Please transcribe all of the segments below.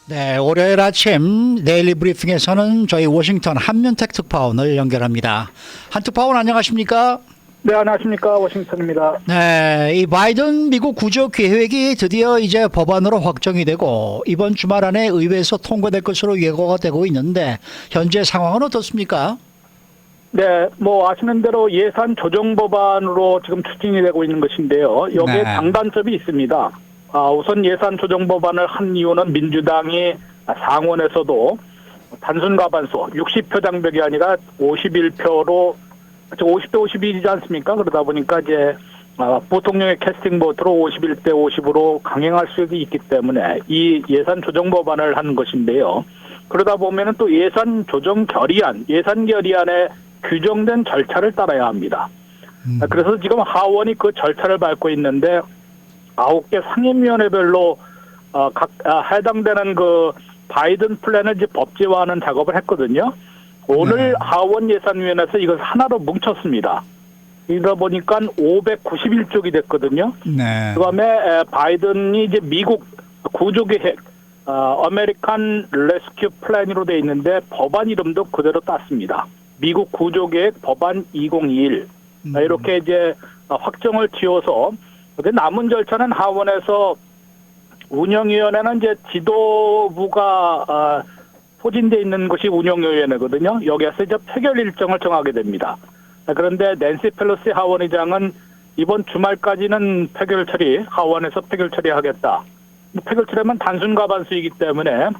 네, 월요일 아침 데일리 브리핑에서는 저희 워싱턴 한면택 특파원을 연결합니다. 한 특파원 안녕하십니까? 네, 안녕하십니까. 워싱턴입니다. 네, 이 바이든 미국 구조 계획이 드디어 이제 법안으로 확정이 되고 이번 주말 안에 의회에서 통과될 것으로 예고가 되고 있는데 현재 상황은 어떻습니까? 네, 뭐 아시는 대로 예산 조정 법안으로 지금 추진이 되고 있는 것인데요. 여기에 네. 장단점이 있습니다. 우선 예산 조정 법안을 한 이유는 민주당이 상원에서도 단순 과반수 60표 장벽이 아니라 51표로 50대 52이지 않습니까? 그러다 보니까 이제 부통령의 캐스팅 보트로 51대 50으로 강행할 수 있기 때문에 이 예산 조정 법안을 하는 것인데요. 그러다 보면은 또 예산 조정 결의안, 예산 결의안에 규정된 절차를 따라야 합니다. 그래서 지금 하원이 그 절차를 밟고 있는데 9개 상임위원회별로 각 해당되는 그 바이든 플랜을 이제 법제화하는 작업을 했거든요. 오늘 네. 하원 예산위원회에서 이걸 하나로 뭉쳤습니다. 이러다 보니까 591쪽이 됐거든요. 네. 그다음에 바이든이 이제 미국 구조계획 아메리칸 레스큐 플랜으로 돼 있는데 법안 이름도 그대로 땄습니다. 미국 구조계획 법안 2021 이렇게 이제 확정을 지어서 근데 남은 절차는 하원에서 운영위원회는 이제 지도부가 포진돼 있는 것이 운영위원회거든요. 여기에서 이제 표결 일정을 정하게 됩니다. 그런데 낸시 펠로시 하원의장은 이번 주말까지는 표결 처리, 하원에서 표결 처리하겠다. 표결 처리하면 단순 과반수이기 때문에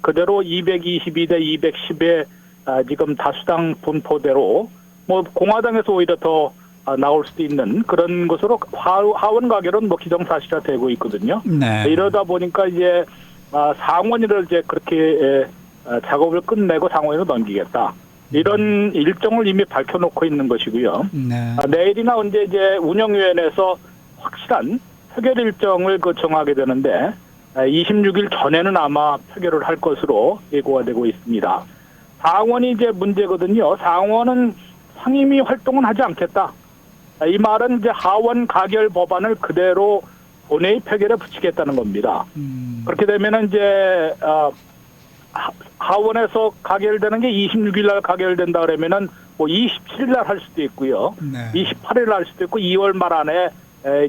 그대로 222대 210의 지금 다수당 분포대로 뭐 공화당에서 오히려 더 나올 수도 있는 그런 것으로 하원 가결은 뭐 기정사실화 되고 있거든요. 네. 이러다 보니까 이제 상원위를 이제 그렇게 작업을 끝내고 상원위로 넘기겠다. 이런 일정을 이미 밝혀놓고 있는 것이고요. 네. 내일이나 언제 이제 운영위원회에서 확실한 표결 일정을 정하게 되는데 26일 전에는 아마 표결을 할 것으로 예고가 되고 있습니다. 상원이 이제 문제거든요. 상원은 상임위 활동은 하지 않겠다. 이 말은 이제 하원 가결 법안을 그대로 본회의 표결에 붙이겠다는 겁니다. 그렇게 되면은 이제 하원에서 가결되는 게 26일 날 가결된다 그러면은 뭐 27일 날 할 수도 있고요. 네. 28일 날 할 수도 있고 2월 말 안에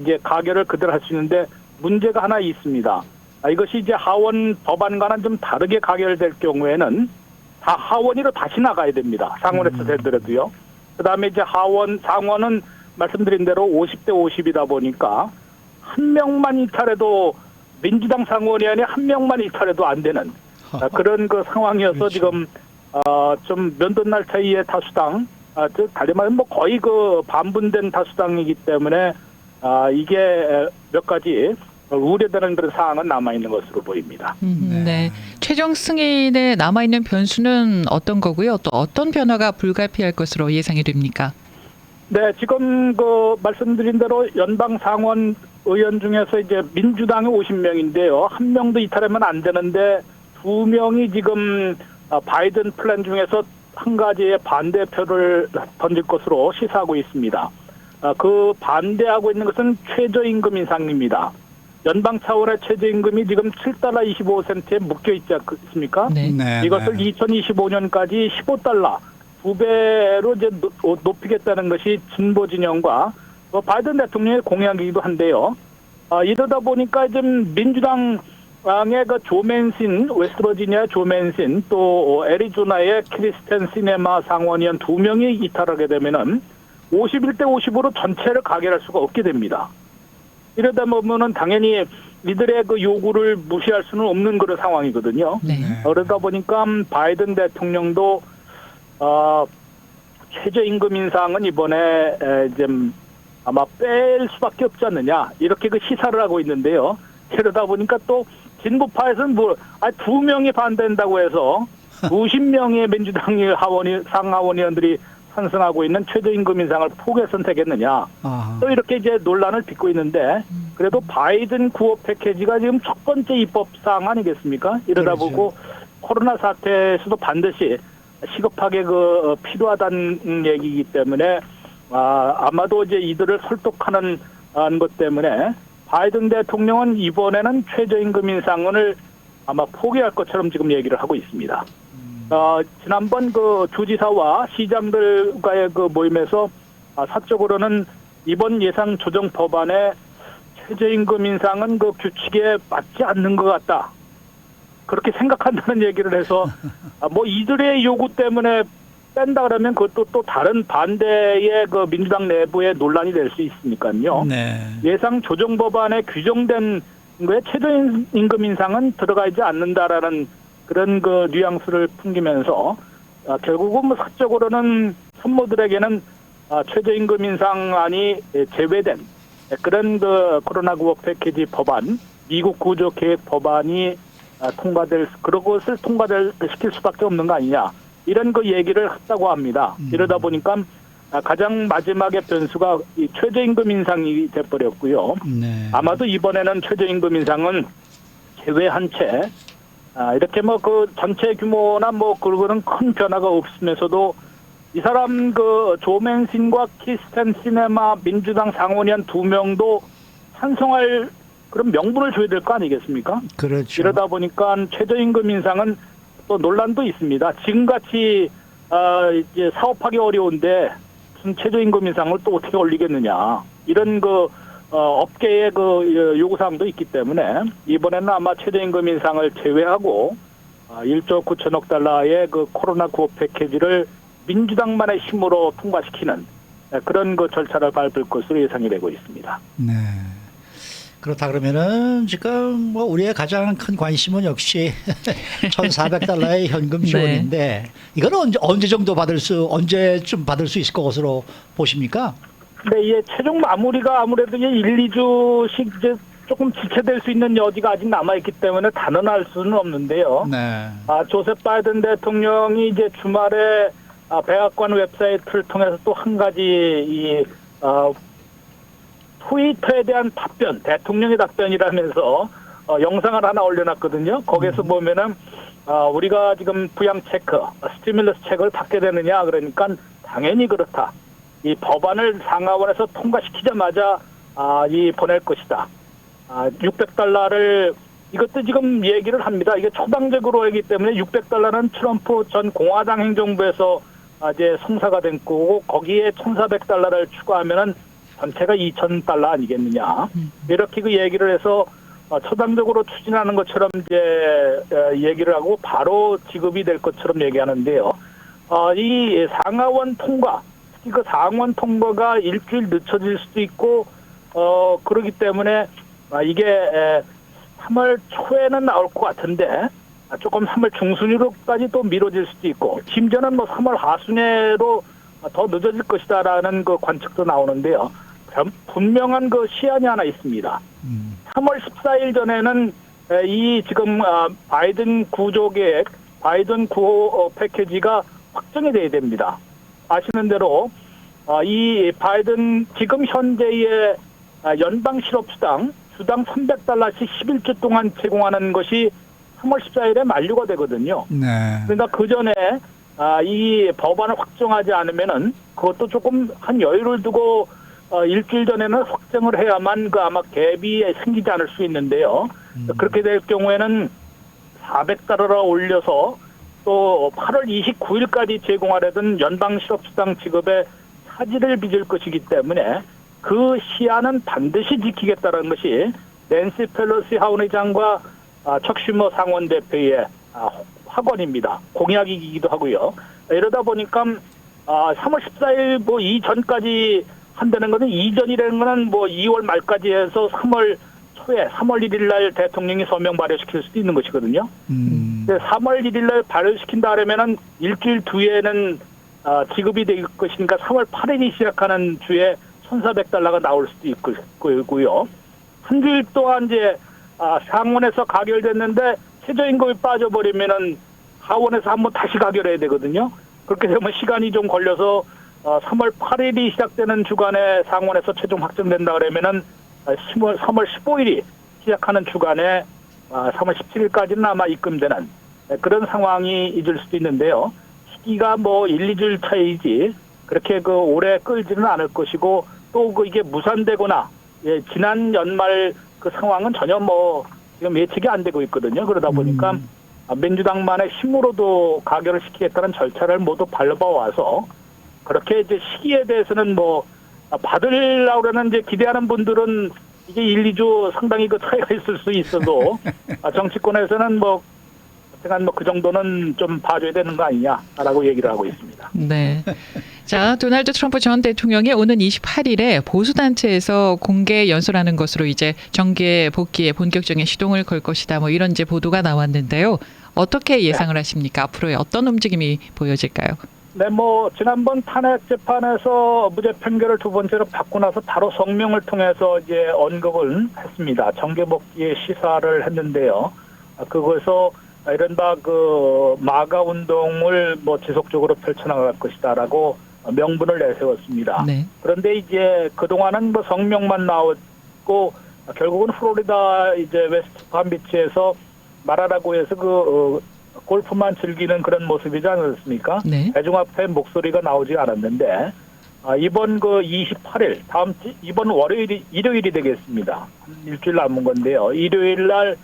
이제 가결을 그대로 할 수 있는데 문제가 하나 있습니다. 이것이 이제 하원 법안과는 좀 다르게 가결될 경우에는 다 하원위로 다시 나가야 됩니다. 상원에서 되더라도요. 그다음에 이제 상원은 말씀드린 대로 50대 50이다 보니까 한 명만 이탈해도 민주당 상원의원이 한 명만 이탈해도 안 되는 그런 그 상황이어서 그렇죠. 지금 좀 면도날 차이의 다수당, 달리 말하면 뭐 거의 그 반분된 다수당이기 때문에 이게 몇 가지 우려되는 그런 사항은 남아 있는 것으로 보입니다. 네. 최종 승인에 남아 있는 변수는 어떤 거고요? 또 어떤 변화가 불가피할 것으로 예상이 됩니까? 네, 지금 그 말씀드린 대로 연방 상원 의원 중에서 이제 민주당이 50명인데요. 한 명도 이탈하면 안 되는데 2명이 지금 바이든 플랜 중에서 한 가지의 반대표를 던질 것으로 시사하고 있습니다. 그 반대하고 있는 것은 최저임금 인상입니다. 연방 차원의 최저임금이 지금 7달러 25센트에 묶여 있지 않습니까? 네. 네. 이것을 네. 2025년까지 15달러 2배로 이제 높이겠다는 것이 진보 진영과 바이든 대통령의 공약이기도 한데요. 이러다 보니까 좀 민주당의 그 조 맨신, 웨스트버지니아 조 맨신, 또 애리조나의 크리스텐 시네마 상원의원 2명이 이탈하게 되면은 51대 50으로 전체를 가결할 수가 없게 됩니다. 이러다 보면은 당연히 이들의 그 요구를 무시할 수는 없는 그런 상황이거든요. 네. 그러다 보니까 바이든 대통령도 최저임금 인상은 이번에 좀 아마 뺄 수밖에 없지 않느냐 이렇게 그 시사를 하고 있는데요. 그러다 보니까 또 진보파에서는 2명이 반대한다고 해서 90명의 민주당 상하원의원들이 찬성하고 있는 최저임금 인상을 포기해서는 되겠느냐. 아하. 또 이렇게 이제 논란을 빚고 있는데 그래도 바이든 구호 패키지가 지금 첫 번째 입법 사항 아니겠습니까? 이러다 그렇죠. 보고 코로나 사태에서도 반드시 시급하게 필요하다는 얘기이기 때문에 아마도 이제 이들을 설득하는 것 때문에 바이든 대통령은 이번에는 최저임금 인상을 아마 포기할 것처럼 지금 얘기를 하고 있습니다. 지난번 그 주지사와 시장들과의 그 모임에서 사적으로는 이번 예산 조정 법안에 최저임금 인상은 그 규칙에 맞지 않는 것 같다. 그렇게 생각한다는 얘기를 해서 뭐 이들의 요구 때문에 뺀다 그러면 그것도 또 다른 반대의 그 민주당 내부의 논란이 될 수 있으니까요. 네. 예상 조정 법안에 규정된 거에 최저임금 인상은 들어가지 않는다라는 그런 그 뉘앙스를 풍기면서 결국은 뭐 사적으로는 산모들에게는 최저임금 인상안이 제외된 그런 그 코로나9 패키지 법안, 미국 구조 계획 법안이 그런 것을 시킬 수밖에 없는 거 아니냐. 이런 그 얘기를 했다고 합니다. 이러다 보니까 가장 마지막에 변수가 이 최저임금 인상이 돼버렸고요. 네. 아마도 이번에는 최저임금 인상은 제외한 채 이렇게 뭐 그 전체 규모나 뭐 그거는 큰 변화가 없으면서도 이 사람 그 조맨신과 키스텐 시네마 민주당 상원의원 2명도 찬성할 그런 명분을 줘야 될 거 아니겠습니까? 그렇죠. 이러다 보니까 최저임금 인상은 또 논란도 있습니다. 지금같이 이제 사업하기 어려운데 무슨 최저임금 인상을 또 어떻게 올리겠느냐 이런 그 업계의 그 요구사항도 있기 때문에 이번에는 아마 최저임금 인상을 제외하고 1조 9천억 달러의 그 코로나9 패키지를 민주당만의 힘으로 통과시키는 그런 그 절차를 밟을 것으로 예상이 되고 있습니다. 네. 그렇다 그러면은 지금 뭐 우리의 가장 큰 관심은 역시 1,400달러의 현금 지원인데 이거는 언제쯤 받을 수 있을 것으로 보십니까? 네, 이 최종 마무리가 아무래도 1, 2주씩 이제 조금 지체될 수 있는 여지가 아직 남아있기 때문에 단언할 수는 없는데요. 네. 조셉 바이든 대통령이 이제 주말에 백악관 웹사이트를 통해서 또 한 가지 트위터에 대한 답변, 대통령의 답변이라면서 영상을 하나 올려놨거든요. 거기서 보면은 우리가 지금 부양 체크, 스티뮬러스 체크를 받게 되느냐 그러니까 당연히 그렇다. 이 법안을 상하원에서 통과시키자마자 보낼 것이다. 600달러를 이것도 지금 얘기를 합니다. 이게 초당적으로 하기 때문에 600달러는 트럼프 전 공화당 행정부에서 이제 성사가 된 거고 거기에 1,400달러를 추가하면은 전체가 2,000달러 아니겠느냐. 이렇게 그 얘기를 해서 초당적으로 추진하는 것처럼 이제 얘기를 하고 바로 지급이 될 것처럼 얘기하는데요. 이 상하원 통과, 특히 그 상원 통과가 일주일 늦춰질 수도 있고 그러기 때문에 이게 3월 초에는 나올 것 같은데 조금 3월 중순으로까지 또 미뤄질 수도 있고 심지어는 뭐 3월 하순에로 더 늦어질 것이다라는 그 관측도 나오는데요. 분명한 그 시한이 하나 있습니다. 3월 14일 전에는 이 지금 바이든 구조계획, 바이든 구호 패키지가 확정이 돼야 됩니다. 아시는 대로 이 바이든 지금 현재의 연방 실업수당 주당 300달러씩 11주 동안 제공하는 것이 3월 14일에 만료가 되거든요. 네. 그러니까 그 전에 이 법안을 확정하지 않으면은 그것도 조금 한 여유를 두고 일주일 전에는 확정을 해야만 그 아마 갭이 생기지 않을 수 있는데요. 그렇게 될 경우에는 400달러로 올려서 또 8월 29일까지 제공하려던 연방 실업수당 지급에 차질을 빚을 것이기 때문에 그 시한은 반드시 지키겠다는 것이 낸시 펠로시 하원의장과 척 슈머 상원 대표의 확언입니다. 공약이기도 하고요. 이러다 보니까 3월 14일 뭐 이전까지 한다는 것은 이전이라는 것은 뭐 2월 말까지 해서 3월 초에 3월 1일 날 대통령이 서명 발효시킬 수도 있는 것이거든요. 3월 1일 날 발효시킨다 하면은 일주일 뒤에는 지급이 될 것이니까 3월 8일이 시작하는 주에 1,400달러가 나올 수도 있고요. 한 주일 동안 이제 상원에서 가결됐는데 최저임금이 빠져버리면은 하원에서 한번 다시 가결해야 되거든요. 그렇게 되면 시간이 좀 걸려서 3월 8일이 시작되는 주간에 상원에서 최종 확정된다 그러면은 3월 15일이 시작하는 주간에 3월 17일까지는 아마 입금되는 그런 상황이 있을 수도 있는데요. 시기가 뭐 1, 2주일 차이지 그렇게 그 오래 끌지는 않을 것이고 또 그 이게 무산되거나 지난 연말 그 상황은 전혀 뭐 지금 예측이 안 되고 있거든요. 그러다 보니까 민주당만의 힘으로도 가결을 시키겠다는 절차를 모두 밟아와서 그렇게 이제 시기에 대해서는 뭐 받으려고 그러는 이제 기대하는 분들은 이게 1, 2주 상당히 그 차이가 있을 수 있어도 정치권에서는 뭐 그 정도는 좀 봐줘야 되는 거 아니냐라고 얘기를 하고 있습니다. 네. 자, 도널드 트럼프 전 대통령이 오는 28일에 보수단체에서 공개 연설하는 것으로 이제 정계 복귀에 본격적인 시동을 걸 것이다. 뭐 이런 이제 보도가 나왔는데요. 어떻게 예상을 하십니까? 앞으로의 어떤 움직임이 보여질까요? 네, 뭐 지난번 탄핵 재판에서 무죄 판결을 두 번째로 받고 나서 바로 성명을 통해서 이제 언급을 했습니다. 정계 복귀의 시사를 했는데요. 그거에서 이른바 그 마가 운동을 뭐 지속적으로 펼쳐나갈 것이다라고 명분을 내세웠습니다. 네. 그런데 이제 그동안은 뭐 성명만 나왔고 결국은 플로리다 이제 웨스트 palm비치에서 말하라고 해서 골프만 즐기는 그런 모습이지 않았습니까? 네. 대중 앞에 목소리가 나오지 않았는데 이번 28일 이번 일요일이 되겠습니다. 일주일 남은 건데요. 일요일 날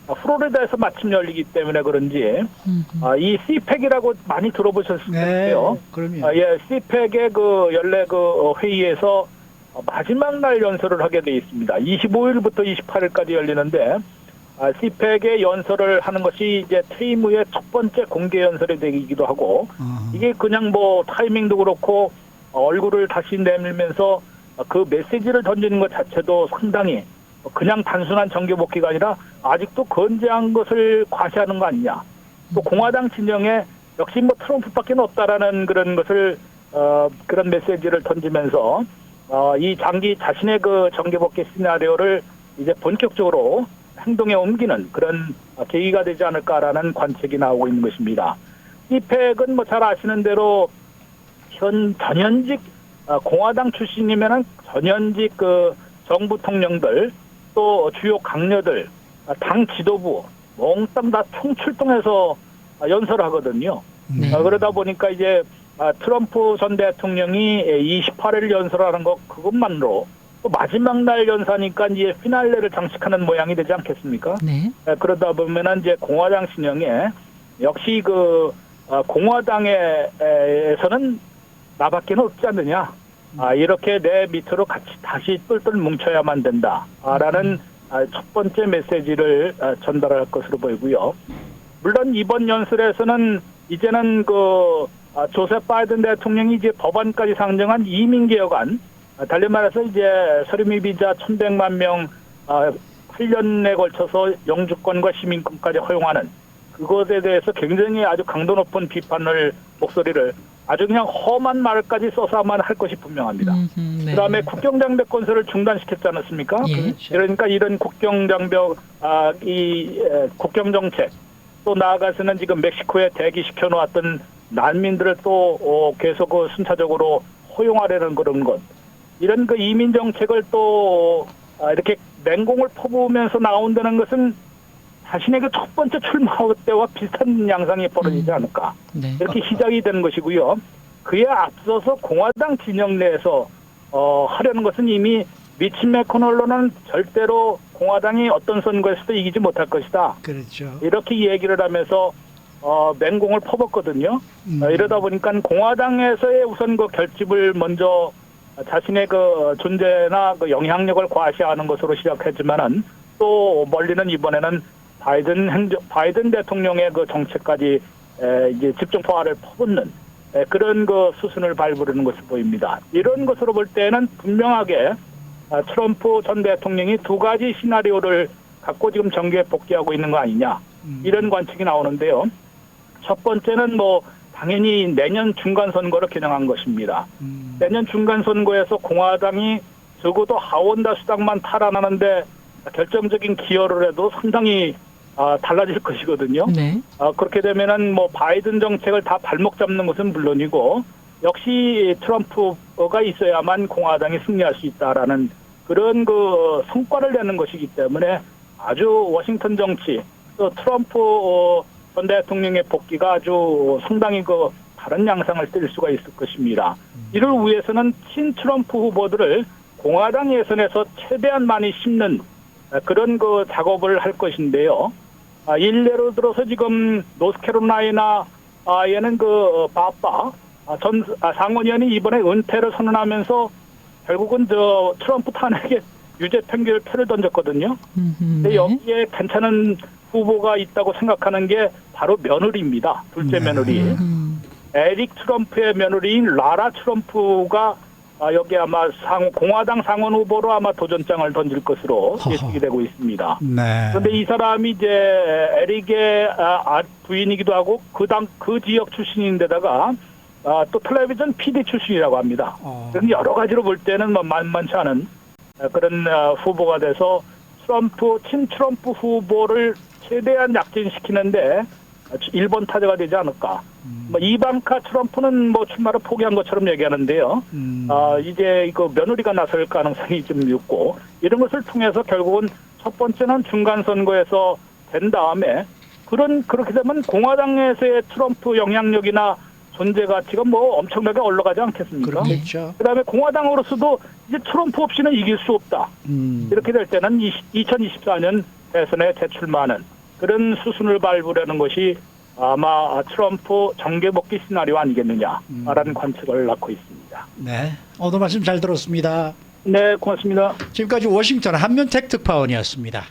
플로리다에서 마침 열리기 때문에 그런지 이 CPEC이라고 많이 들어보셨을 텐데요. 네, 그럼요. 예, CPEC의 연례 회의에서 마지막 날 연설을 하게 돼 있습니다. 25일부터 28일까지 열리는데 CPEC의 연설을 하는 것이 이제 퇴임 후에 첫 번째 공개 연설이 되기도 하고 이게 그냥 뭐 타이밍도 그렇고 얼굴을 다시 내밀면서 그 메시지를 던지는 것 자체도 상당히 그냥 단순한 정계 복귀가 아니라 아직도 건재한 것을 과시하는 거 아니냐. 또 공화당 진영에 역시 뭐 트럼프밖에 없다라는 그런 것을 그런 메시지를 던지면서 이 장기 자신의 그 정계 복귀 시나리오를 이제 본격적으로 행동에 옮기는 그런 계기가 되지 않을까라는 관측이 나오고 있는 것입니다. 이 팩은 뭐 잘 아시는 대로 전현직 공화당 출신이면은 전현직 그 정부 통령들 또 주요 강료들 당 지도부 몽땅 다 총출동해서 연설을 하거든요. 네. 그러다 보니까 이제 트럼프 전 대통령이 28일 연설하는 것 그것만으로 또 마지막 날 연사니까 이제 피날레를 장식하는 모양이 되지 않겠습니까? 네. 그러다 보면은 이제 공화당 진영에 역시 공화당에서는 나밖에 없지 않느냐. 이렇게 내 밑으로 같이 다시 똘똘 뭉쳐야만 된다라는 첫 번째 메시지를 전달할 것으로 보이고요. 물론 이번 연설에서는 이제는 조셉 바이든 대통령이 이제 법안까지 상정한 이민개혁안, 달리 말해서 이제 서류미 비자 1,100만 명 8년에 걸쳐서 영주권과 시민권까지 허용하는 그것에 대해서 굉장히 아주 강도 높은 목소리를 아주 그냥 험한 말까지 써서만 할 것이 분명합니다. 네. 그다음에 국경장벽 건설을 중단시켰지 않았습니까? 예. 그러니까 이런 국경장벽, 국경정책, 또 나아가서는 지금 멕시코에 대기시켜 놓았던 난민들을 또 계속 순차적으로 허용하려는 그런 것. 이런 이민 정책을 또 이렇게 맹공을 퍼부으면서 나온다는 것은 자신의 첫 번째 출마 때와 비슷한 양상이 벌어지지 않을까. 네. 이렇게 시작이 되는 것이고요. 그에 앞서서 공화당 진영 내에서 하려는 것은 이미 미치 매코널로는 절대로 공화당이 어떤 선거에서도 이기지 못할 것이다. 그렇죠. 이렇게 얘기를 하면서 맹공을 퍼붓거든요. 이러다 보니까 공화당에서의 우선 결집을 먼저 자신의 존재나 영향력을 과시하는 것으로 시작했지만은 또 멀리는 이번에는 바이든 대통령의 정책까지 이제 집중포화를 퍼붓는 그런 수순을 밟으려는 것을 보입니다. 이런 것으로 볼 때는 분명하게 트럼프 전 대통령이 두 가지 시나리오를 갖고 지금 정계에 복귀하고 있는 거 아니냐 이런 관측이 나오는데요. 첫 번째는 당연히 내년 중간 선거를 겨냥한 것입니다. 내년 중간 선거에서 공화당이 적어도 하원 다수당만 탈환하는데 결정적인 기여를 해도 상당히 달라질 것이거든요. 네. 그렇게 되면은 바이든 정책을 다 발목 잡는 것은 물론이고 역시 트럼프가 있어야만 공화당이 승리할 수 있다라는 그런 성과를 내는 것이기 때문에 아주 워싱턴 정치 또 트럼프 전 대통령의 복귀가 아주 상당히 다른 양상을 띨 수가 있을 것입니다. 이를 위해서는 친 트럼프 후보들을 공화당 예선에서 최대한 많이 심는 그런 그 작업을 할 것인데요. 일례로 들어서 지금 노스캐롤라이나에는 그 바빠 전 상원의원이 이번에 은퇴를 선언하면서 결국은 저 트럼프 탄핵에 유죄 판결표를 던졌거든요. 근데 여기에 괜찮은 후보가 있다고 생각하는 게 바로 며느리입니다. 둘째 며느리. 에릭 트럼프의 며느리인 라라 트럼프가 여기 아마 공화당 상원 후보로 아마 도전장을 던질 것으로 예측이 되고 있습니다. 네. 그런데 이 사람이 이제 에릭의 부인이기도 하고 그 지역 출신인데다가 또 텔레비전 PD 출신이라고 합니다. 그래서 여러 가지로 볼 때는 뭐 만만치 않은 그런 후보가 돼서 친 트럼프 후보를 최대한 약진시키는데 1번 타자가 되지 않을까. 이방카 트럼프는 뭐 출마를 포기한 것처럼 얘기하는데요. 이제 그 며느리가 나설 가능성이 좀 있고 이런 것을 통해서 결국은 첫 번째는 중간 선거에서 된 다음에 그렇게 되면 공화당에서의 트럼프 영향력이나 존재 가치가 뭐 엄청나게 올라가지 않겠습니까? 그렇죠. 그다음에 공화당으로서도 이제 트럼프 없이는 이길 수 없다. 이렇게 될 때는 2024년 대선에 재출마하는 그런 수순을 밟으려는 것이 아마 트럼프 정계 복귀 시나리오 아니겠느냐라는 관측을 낳고 있습니다. 네, 오늘 말씀 잘 들었습니다. 네, 고맙습니다. 지금까지 워싱턴 한면택 특파원이었습니다.